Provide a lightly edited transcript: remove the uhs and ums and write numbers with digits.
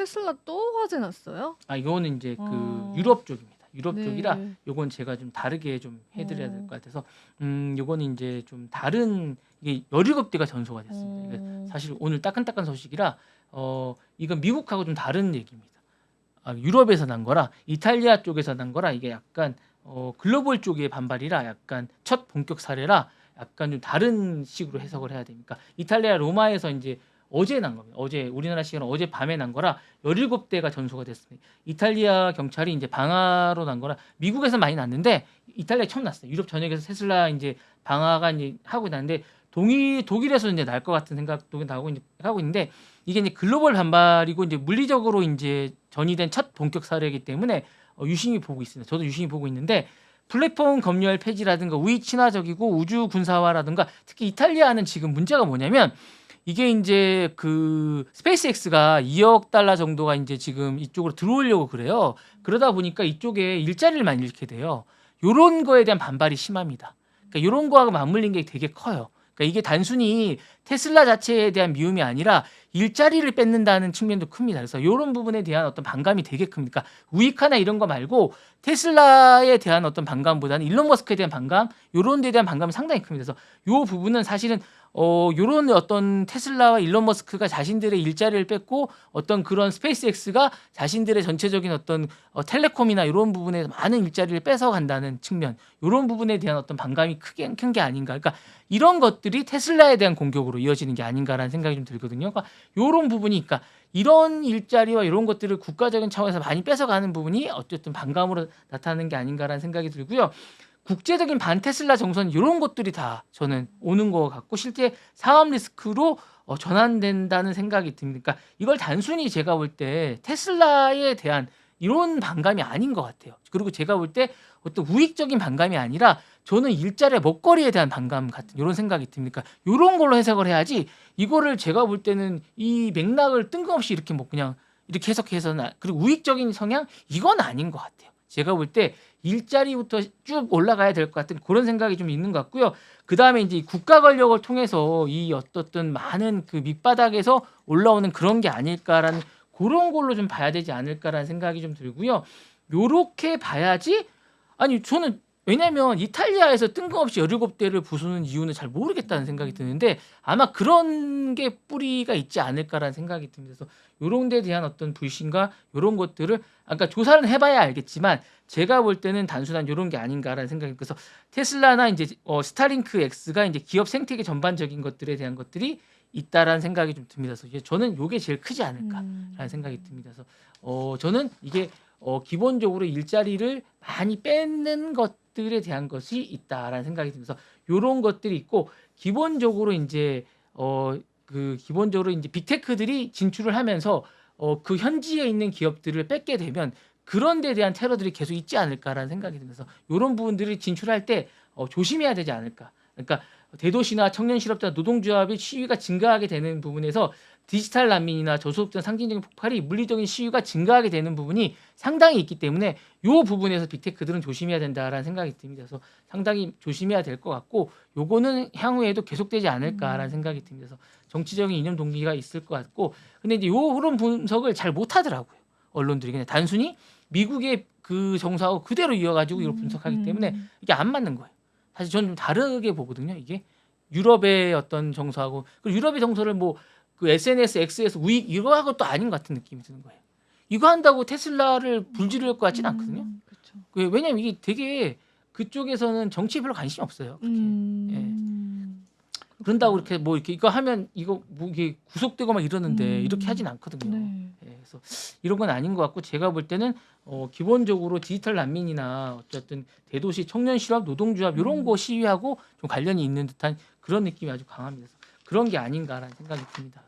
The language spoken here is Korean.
테슬라 또 화재 났어요? 아 이거는 이제 그 어. 유럽 쪽입니다. 유럽 네. 쪽이라 요건 제가 좀 다르게 좀 해드려야 될 것 같아서 요거는 이제 좀 다른 이게 17대가 전소가 됐습니다. 이게 사실 오늘 따끈따끈 소식이라 이건 미국하고 좀 다른 얘기입니다. 유럽에서 난 거라 이탈리아 쪽에서 난 거라 이게 약간 글로벌 쪽의 반발이라 약간 첫 본격 사례라 약간 좀 다른 식으로 해석을 해야 되니까 이탈리아 로마에서 이제 어제 난 겁니다. 어제 우리나라 시간은 어제 밤에 난 거라 17대가 전소가 됐습니다. 이탈리아 경찰이 이제 방화로 난 거라 미국에서 많이 났는데 이탈리아에 처음 났어요. 유럽 전역에서 테슬라 이제 방화가 이제 하고 있는데 독일에서 이제 날 것 같은 생각도 나오고 이제 하고 있는데 이게 이제 글로벌 반발이고 이제 물리적으로 이제 전이된 첫 본격 사례이기 때문에 유심히 보고 있습니다. 저도 유심히 보고 있는데 플랫폼 검열 폐지라든가 우익 친화적이고 우주 군사화라든가 특히 이탈리아는 지금 문제가 뭐냐면 이게 이제 그 스페이스X가 2억 달러 정도가 이제 지금 이쪽으로 들어오려고 그래요. 그러다 보니까 이쪽에 일자리를 많이 잃게 돼요. 요런 거에 대한 반발이 심합니다. 그러니까 요런 거하고 맞물린 게 되게 커요. 그러니까 이게 단순히 테슬라 자체에 대한 미움이 아니라 일자리를 뺏는다는 측면도 큽니다. 그래서 이런 부분에 대한 어떤 반감이 되게 큽니다. 그러니까 우익하나 이런 거 말고 테슬라에 대한 어떤 반감보다는 일론 머스크에 대한 반감, 이런 데에 대한 반감이 상당히 큽니다. 그래서 이 부분은 사실은 요런 어떤 테슬라와 일론 머스크가 자신들의 일자리를 뺏고 어떤 그런 스페이스X가 자신들의 전체적인 어떤 텔레콤이나 이런 부분에 많은 일자리를 뺏어간다는 측면, 이런 부분에 대한 어떤 반감이 큰 게 아닌가. 그러니까 이런 것들이 테슬라에 대한 공격으로 이어지는 게 아닌가라는 생각이 좀 들거든요. 그러니까 이런 부분이, 그러니까 이런 일자리와 이런 것들을 국가적인 차원에서 많이 뺏어가는 부분이 어쨌든 반감으로 나타나는 게 아닌가라는 생각이 들고요. 국제적인 반테슬라 정선 이런 것들이 다 저는 오는 것 같고 실제 사업 리스크로 전환된다는 생각이 듭니다. 그러니까 이걸 단순히 제가 볼 때 테슬라에 대한 이런 반감이 아닌 것 같아요. 그리고 제가 볼 때 어떤 우익적인 반감이 아니라 저는 일자리의 먹거리에 대한 반감 같은 이런 생각이 듭니다. 그러니까 이런 걸로 해석을 해야지 이거를 제가 볼 때는 이 맥락을 뜬금없이 이렇게 뭐 그냥 이렇게 해석해서는 그리고 우익적인 성향 이건 아닌 것 같아요. 제가 볼 때 일자리부터 쭉 올라가야 될 것 같은 그런 생각이 좀 있는 것 같고요. 그 다음에 이제 국가 권력을 통해서 이 어떻든 많은 그 밑바닥에서 올라오는 그런 게 아닐까라는 그런 걸로 좀 봐야 되지 않을까라는 생각이 좀 들고요. 요렇게 봐야지. 아니 저는 왜냐면 이탈리아에서 뜬금없이 17대를 부수는 이유는 잘 모르겠다는 생각이 드는데 아마 그런 게 뿌리가 있지 않을까라는 생각이 듭니다. 그래서 요런 데에 대한 어떤 불신과 요런 것들을 아까 조사를 해봐야 알겠지만 제가 볼 때는 단순한 요런 게 아닌가라는 생각이 그래서 테슬라나 이제 스타링크 X가 이제 기업 생태계 전반적인 것들에 대한 것들이 있다라는 생각이 좀 듭니다. 그래서 저는 요게 제일 크지 않을까라는 생각이 듭니다. 그래서 저는 이게 기본적으로 일자리를 많이 뺏는 것들에 대한 것이 있다라는 생각이 들면서 이런 것들이 있고 기본적으로 이제 기본적으로 이제 빅테크들이 진출을 하면서 그 현지에 있는 기업들을 뺏게 되면 그런 데 대한 테러들이 계속 있지 않을까라는 생각이 들면서 이런 부분들이 진출할 때 조심해야 되지 않을까. 그러니까 대도시나 청년 실업자 노동조합의 시위가 증가하게 되는 부분에서 디지털 난민이나 저소득자 상징적인 폭발이 물리적인 시위가 증가하게 되는 부분이 상당히 있기 때문에 이 부분에서 빅테크들은 조심해야 된다라는 생각이 듭니다. 그래서 상당히 조심해야 될 것 같고 요거는 향후에도 계속되지 않을까라는 생각이 듭니다. 그래서 정치적인 이념 동기가 있을 것 같고 근데 이제 요 흐름 분석을 잘 못하더라고요. 언론들이 그냥 단순히 미국의 그 정서하고 그대로 이어가지고 이걸 분석하기 때문에 이게 안 맞는 거예요. 사실 저는 좀 다르게 보거든요. 이게 유럽의 어떤 정서하고 그리고 유럽의 정서를 뭐 그 SNS, X에서 우익 이거하고 또 아닌 것 같은 느낌이 드는 거예요. 이거 한다고 테슬라를 불지를 것 같지는 않거든요. 그렇죠. 왜냐면 이게 되게 그쪽에서는 정치에 별로 관심이 없어요. 그렇게. 예. 그런다고 그렇게 뭐 이렇게 이거 하면 이거 뭐 이게 구속되고 막 이러는데 이렇게 하진 않거든요. 네. 예, 그래서 이런 건 아닌 것 같고 제가 볼 때는 기본적으로 디지털 난민이나 어쨌든 대도시 청년 실업 노동조합 이런 거 시위하고 좀 관련이 있는 듯한 그런 느낌이 아주 강합니다. 그래서 그런 게 아닌가라는 생각이 듭니다.